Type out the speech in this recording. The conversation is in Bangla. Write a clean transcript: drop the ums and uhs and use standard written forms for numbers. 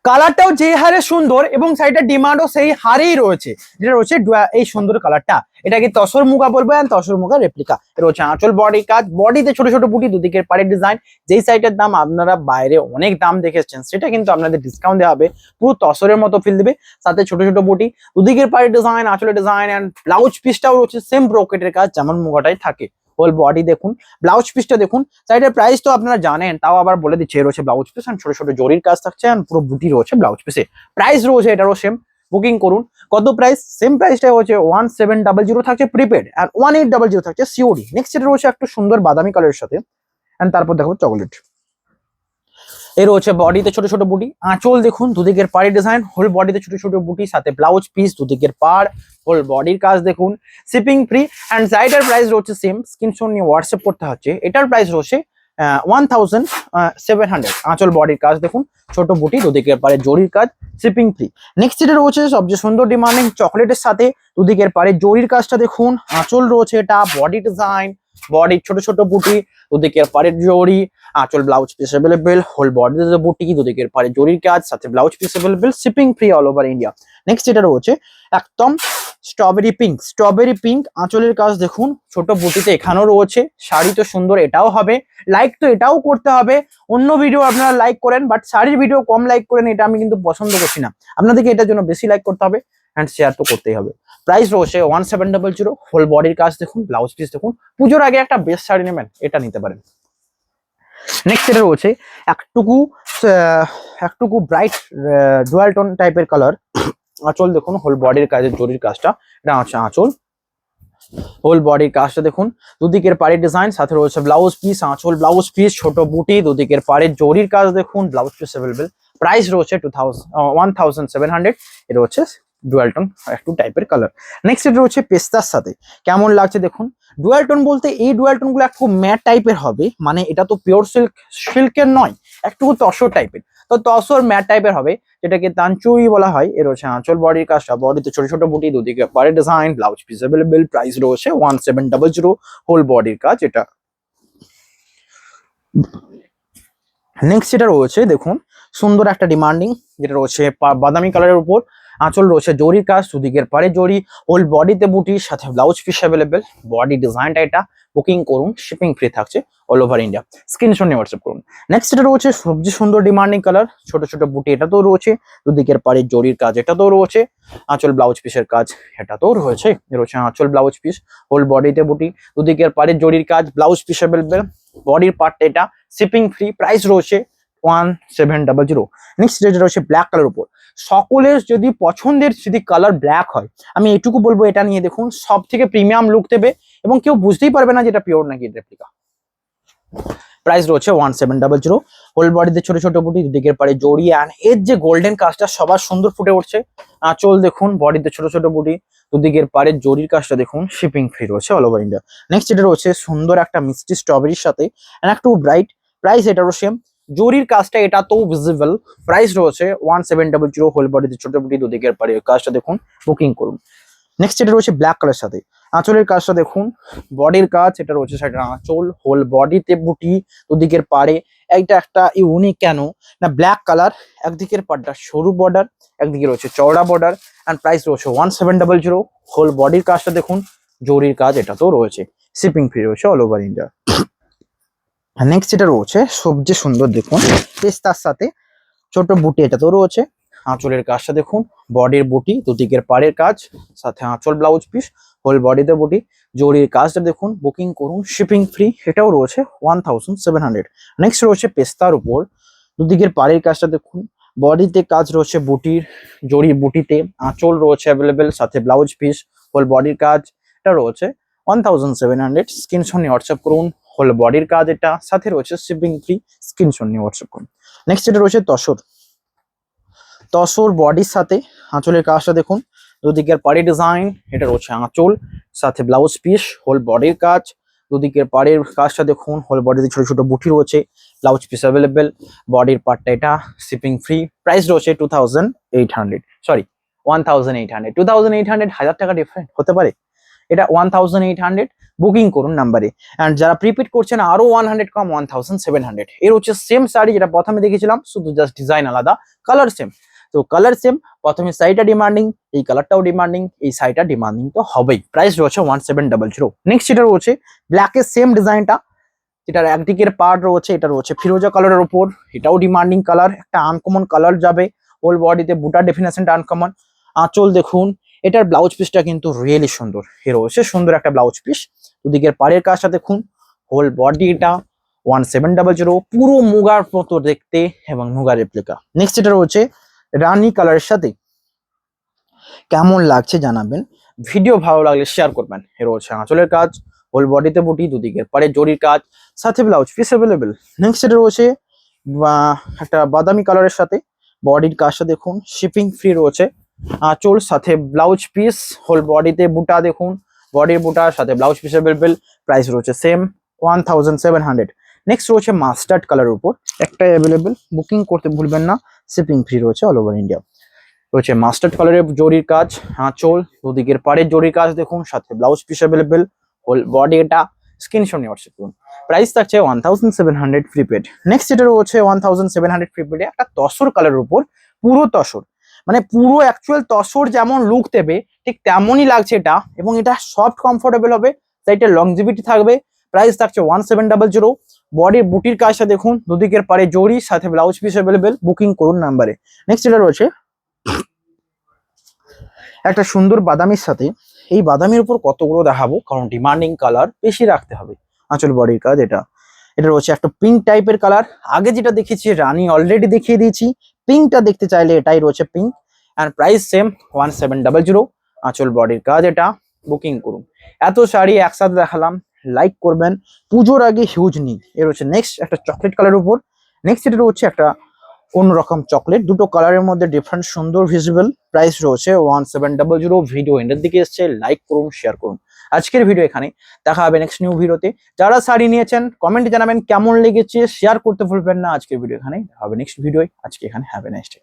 কালারটাও যে হারে সুন্দর এবং শাড়িটার ডিমান্ডও সেই হারেই রয়েছে, যেটা রয়েছে এই সুন্দর কালারটা। এটা কি তসর মুগা বলবো, তসর মুগা রেপ্লিকা। রয়েছে আঁচল বডি কাজ, বডিতে ছোট ছোট বুটি, দুদিকের পাড়ের ডিজাইন। যেই শাড়িটার দাম আপনারা বাইরে অনেক দাম দেখেছেন, সেটা কিন্তু আপনাদের ডিসকাউন্ট দেওয়া হবে, পুরো তসরের মতো ফিল দেবে। সাথে ছোট ছোট বুটি, দুদিকের পাড়ের ডিজাইন, আঁচলের ডিজাইন, অ্যান্ড ব্লাউজ পিসটাও রয়েছে সেম ব্রোকেটের কাজ যেমন মুগাটাই থাকে। হোল বডি দেখুন, ব্লাউজ পিসটা দেখুন। শাড়িটার প্রাইস তো আপনারা জানেন, তাও আবার বলে দিচ্ছে। রয়েছে ব্লাউজ পিস ছোট ছোট জরির কাজ থাকছে, পুরো বুটি রয়েছে ব্লাউজ পিসে। প্রাইস রয়েছে এটারও সেম, বুকিং করুন। কত প্রাইস? সেম প্রাইসটা হচ্ছে 1700 থাকছে প্রিপেড, আর 1800 থাকছে সিওডি। নেক্সট এটা রয়েছে একটু সুন্দর বাদামি কালারের সাথে, এন্ড তারপর দেখো চকলেট। এর রয়েছে বডিতে ছোট ছোট বুটি, আঁচল দেখুন, দুদিকের পাড়ের ডিজাইন, হোল বডিতে ছোট ছোট বুটি, সাথে ব্লাউজ পিস, দুদিকের পাড়, হোল বডির কাজ দেখুন, শিপিং ফ্রি। অ্যান্ড সাইডের প্রাইস রয়েছে সেম, স্ক্রিনশট নিয়ে হোয়াটসঅ্যাপ করতে হচ্ছে। এটার প্রাইস রয়েছে 1700। আঁচল বডির কাজ দেখুন, ছোট বুটি, দুদিকের পাড়ে জরির কাজ, শিপিং ফ্রি। নেক্সট যেটা রয়েছে সবচেয়ে সুন্দর ডিমান্ডিং চকলেটের সাথে দুদিকের পাড়ে জরির কাজটা দেখুন, আঁচল রয়েছে এটা, বডি ডিজাইন, বডি ছোট ছোট বুটি, দুদিকের পাড়ের জরি, আঁচল ব্লাউজ পিস অ্যাভেলেবেল, হোল বডিতে বুটি, দুদিকের পাড়ে জরির কাজ, সাথে blouse piece available, shipping free all over India. Next যেটা রয়েছে একদম স্ট্রবেরি পিঙ্ক আঁচলের কাজ দেখুন, ছোট বুটিতে এখানেও রয়েছে। শাড়ি তো সুন্দর, এটাও হবে। লাইক তো এটাও করতে হবে। অন্য ভিডিও আপনারা লাইক করেন, বাট শাড়ির ভিডিও কম লাইক করেন, এটা আমি কিন্তু পছন্দ করছি না। আপনাদেরকে এটার জন্য বেশি লাইক করতে হবে, অ্যান্ড শেয়ার তো করতেই হবে। প্রাইস রয়েছে 1700। হোল বডির কাজ দেখুন, ব্লাউজ পিস দেখুন। পুজোর আগে একটা বেস্ট শাড়ি নেবেন, এটা নিতে পারেন। নেক্সট এটা রয়েছে একটুকু ব্রাইট ডুয়াল টোন টাইপের কালার। আঁচল দেখুন, হোল বডির কাজের জরির কাজটা, এটা হচ্ছে আঁচল। হোল বডির কাজটা দেখুন, দুদিকের পাড়ের ডিজাইন, সাথে রয়েছে ব্লাউজ পিস, আঁচল ব্লাউজ পিস, ছোট বুটি, দুদিকের পাড়ের জরির কাজ দেখুন, ব্লাউজ পিস অ্যাভেলেবেল। প্রাইস রয়েছে 1700। এটা হচ্ছে ডুয়াল টোন একটু টাইপের কালার। নেক্সট এটা রয়েছে পেস্তার সাথে, কেমন লাগছে দেখুন। ডুয়াল টোন বলতে এই ডুয়াল টোন গুলো একটু ম্যাট টাইপের হবে, মানে এটা তো পিওর সিল্কের নয়, একটু তসর টাইপের। তো তসর ম্যাট টাইপের হবে, যেটাকে তানচুই বলা হয়। এর রয়েছে আঁচল বডির কাজটা, বডিতে ছোট ছোট বুটি, দুদিকে পাড়ের design, blouse piece available. Price রয়েছে 1700। হোল বডির কাজ এটা। নেক্সট যেটা রয়েছে দেখুন, সুন্দর একটা ডিমান্ডিং, যেটা রয়েছে বাদামি কালারের উপর, আঁচল রয়েছে জরির কাজ, দুদিকের পাড়ে জরি, হোল বডিতে বুটির সাথে ব্লাউজ পিস অ্যাভেলেবেল। বডি ডিজাইনটা এটা, বুকিং করুন, শিপিং ফ্রি থাকছে অল ওভার ইন্ডিয়া। স্ক্রিনশট নিয়ে হোয়াটসঅ্যাপ করুন। নেক্সট যেটা রয়েছে সবচেয়ে সুন্দর ডিমান্ডিং কালার, ছোট ছোট বুটি, এটা তো রয়েছে, দুদিকের পাড়ে জরির কাজ, এটা তো রয়েছে, আঁচল ব্লাউজ পিসের কাজ, এটা তো রয়েছে। রয়েছে আঁচল ব্লাউজ পিস, হোল বডিতে বুটি, দুদিকের পাড়ে জরির কাজ, ব্লাউজ পিস অ্যাভেলেবেল, বডির পার্টটা এটা, শিপিং ফ্রি। প্রাইস রয়েছে 1700। নেক্সট যেটা রয়েছে ব্ল্যাক কালার উপর, সকলের যদি পছন্দের যদি কালার ব্ল্যাক হয়, আমি এটুকু বলবো এটা নিয়ে দেখুন, সব থেকে প্রিমিয়াম লুক দেবে এবং কেউ বুঝতেই পারবে না যেটা পিওর নাকি রেপ্লিকা। প্রাইস রয়েছে 1700। হোল বডিতে ছোট ছোট বুটি, দুদিকের পাড়ে জড়ি, অ্যান্ড এর যে গোল্ডেন কাজটা সবার সুন্দর ফুটে উঠছে। আঁচল দেখুন, বডিতে ছোট ছোট বুটি, দুদিকের পাড়ে জরির কাজটা দেখুন, শিপিং ফ্রি রয়েছে অল ওভার ইন্ডিয়া। নেক্সট এটা রয়েছে সুন্দর একটা মিষ্টি স্ট্রবেরির সাথে, একটু ব্রাইট। প্রাইস এটারও সেম, জরির কাজটা এটা তো ভিজিবল। প্রাইস রয়েছে 1700। হোল বডিতে ছোট বুটি, দুদিকের পাড়ে কাজটা দেখুন, বুকিং করুন। নেক্সট এটা রয়েছে ব্ল্যাক কালার সাথে, আঁচলের কাজটা দেখুন, বডির কাজ, এটা রয়েছে সাইডের আঁচল, হোল বডিতে বুটি, দুদিকের পাড়ে। এইটা একটা ইউনিক কেন না, ব্ল্যাক কালার, একদিকের পাড়টা সরু বর্ডার, একদিকে রয়েছে চওড়া বর্ডার, অ্যান্ড প্রাইস রয়েছে 1700। হোল বডির কাজটা দেখুন, জরির কাজ এটা তো রয়েছে, শিপিং ফ্রি রয়েছে অল ওভার ইন্ডিয়া। নেক্সট যেটা রয়েছে সবচেয়ে সুন্দর দেখুন, পেস্তার সাথে ছোট বুটি, এটা তো রয়েছে, আঁচলের কাজটা দেখুন, বডির বুটি, দুদিকের পাড়ের কাজ, সাথে আঁচল ব্লাউজ পিস, হোল বডিতে বুটি, জরির কাজটা দেখুন, বুকিং করুন, শিপিং ফ্রি। এটাও রয়েছে 1700। নেক্সট রয়েছে পেস্তার উপর, দুদিকের পাড়ের কাজটা দেখুন, বডিতে কাজ রয়েছে বুটির, জরির বুটিতে, আঁচল রয়েছে অ্যাভেলেবেল, সাথে ব্লাউজ পিস, হোল বডির কাজ, এটা রয়েছে 1700। স্ক্রিনশট নিয়ে হোয়াটসঅ্যাপ করুন। হোল বডির কাজ এটা, সাথে রয়েছে শিপিং ফ্রি। স্ক্রিনশট নিয়ে হোয়াটসঅ্যাপ করুন। নেক্সট এটা রয়েছে তসর বডির সাথে, আঁচলের কাজটা দেখুন, দুদিকের পাড়ে ডিজাইন, এটা রয়েছে আঁচল, সাথে ব্লাউজ পিস, হোল বডির কাজ, দুদিকের পাড়ের কাজটা দেখুন, হোল বডিতে ছোট ছোট বুটি রয়েছে, ব্লাউজ পিস অ্যাভেলেবেল, বডির পার্টটা এটা, শিপিং ফ্রি। প্রাইস রয়েছে 2800, সরি 1800। 2800, 1000 টাকা ডিফারেন্ট হতে পারে। এটা 1800, বুকিং করুন নাম্বারে। অ্যান্ড যারা প্রিপেড করছেন আরো 100 কম, 1700। এর হচ্ছে সেম শাড়ি যেটা প্রথমে দেখেছিলাম, শুধু জাস্ট ডিজাইন আলাদা, কালার সেম। তো কালার সেম, প্রথমে শাড়িটা ডিমান্ডিং, এই কালারটাও ডিমান্ডিং, এই শাড়িটা ডিমান্ডিং তো হবেই। প্রাইস রয়েছে 1700। নেক্সট যেটা রয়েছে ব্ল্যাকের সেম ডিজাইনটা, যেটার একদিকের পার্ট রয়েছে, এটা রয়েছে ফিরোজা কালারের উপর, এটাও ডিমান্ডিং কালার, একটা আনকমন কালার যাবে। হোল বডিতে বুটার ডেফিনেশনটা আনকমন। আঁচল দেখুন, এটার ব্লাউজ পিসটা কিন্তু রিয়েলি সুন্দর, এ রয়েছে সুন্দর একটা ব্লাউজ পিস। দুদিকের পাড়ের কাজটা দেখুন, হোল বডি এটা 1700, পুরো মুগার মতো দেখতে এবং মুগার রেপ্লিকা। নেক্সট এটা রয়েছে রানী কালারের সাথে, কেমন লাগছে জানাবেন, ভিডিও ভালো লাগলে শেয়ার করবেন। এ রয়েছে আঁচলের কাজ, হোল বডিতে বুটি, দুদিকের পাড়ে জরির কাজ, সাথে ব্লাউজ পিস অ্যাভেলেবেল। নেক্সট এটা রয়েছে একটা বাদামি কালারের সাথে, বডির কাজটা দেখুন, শিপিং ফ্রি রয়েছে। আঁচল সাথে ব্লাউজ পিস, হোল বডিতে বুটা দেখুন, বডির বুটার সাথে ব্লাউজ পিস অ্যাভেলেবেল। প্রাইস রয়েছে সেম 1700। নেক্সট রয়েছে মাস্টার্ড কালারের উপর, একটা অ্যাভেলেবেল, বুকিং করতে ভুলবেন না, শিপিং ফ্রি রয়েছে অল ওভার ইন্ডিয়া। রয়েছে মাস্টার্ড কালারের জরির কাজ, আঁচল, দুদিকের পাড়ের জরির কাজ দেখুন, সাথে blouse piece available, whole body এটা, স্ক্রিনশট নিয়ে হোয়াটসঅ্যাপ করুন। প্রাইস থাকছে 1700 প্রিপেড। নেক্সট যেটা রয়েছে 1700 প্রিপেডে একটা তসর কালারের উপর, পুরো তসর, মানে পুরো অ্যাকচুয়াল তসর যেমন লুক দেবে ঠিক তেমনই লাগছে এটা, এবং এটা সফট কমফোর্টেবল হবে, তাই এটা লংজিভিটি থাকবে। প্রাইস থাকছে 1700। বডির বুটির কাজটা দেখুন, দুদিকের পাড়ে জরি, সাথে ব্লাউজ পিস অ্যাভেলেবেল, বুকিং করুন নাম্বারে। নেক্সট যেটা রয়েছে একটা সুন্দর বাদামির সাথে, এই বাদামির উপর কতগুলো দেখাবো, কারণ ডিমান্ডিং কালার বেশি রাখতে হবে। আঁচল বডির কাজ এটা, এটা রয়েছে একটা পিঙ্ক টাইপের কালার, আগে যেটা দেখেছি রানী অলরেডি দেখিয়ে দিয়েছি, পিঙ্কটা দেখতে চাইলে এটাই রয়েছে পিঙ্ক। And price same 1700। আঁচল বডির কাজ এটা, বুকিং করুন। এত শাড়ি একসাথে দেখালাম, লাইক করবেন, পুজোর আগে হিউজ নিড। এর হচ্ছে নেক্সট একটা চকলেট কালারের উপর। নেক্সট এটা রয়েছে একটা অন্যরকম চকলেট, দুটো কালারের মধ্যে ডিফারেন্ট, সুন্দর ভিজিবল। প্রাইস রয়েছে 1700। ভিডিও এন্ডের দিকে এসছে, লাইক করুন, শেয়ার করুন। আজকের ভিডিও এখানে, দেখা হবে নেক্সট নিউ ভিডিওতে। যারা শাড়ি নিয়েছেন কমেন্টে জানাবেন কেমন লেগেছে, শেয়ার করতে ভুলবেন না। আজকের ভিডিও এখানে, দেখা হবে নেক্সট ভিডিও। আজকে এখানে, হ্যাভ এ নাইস ডে।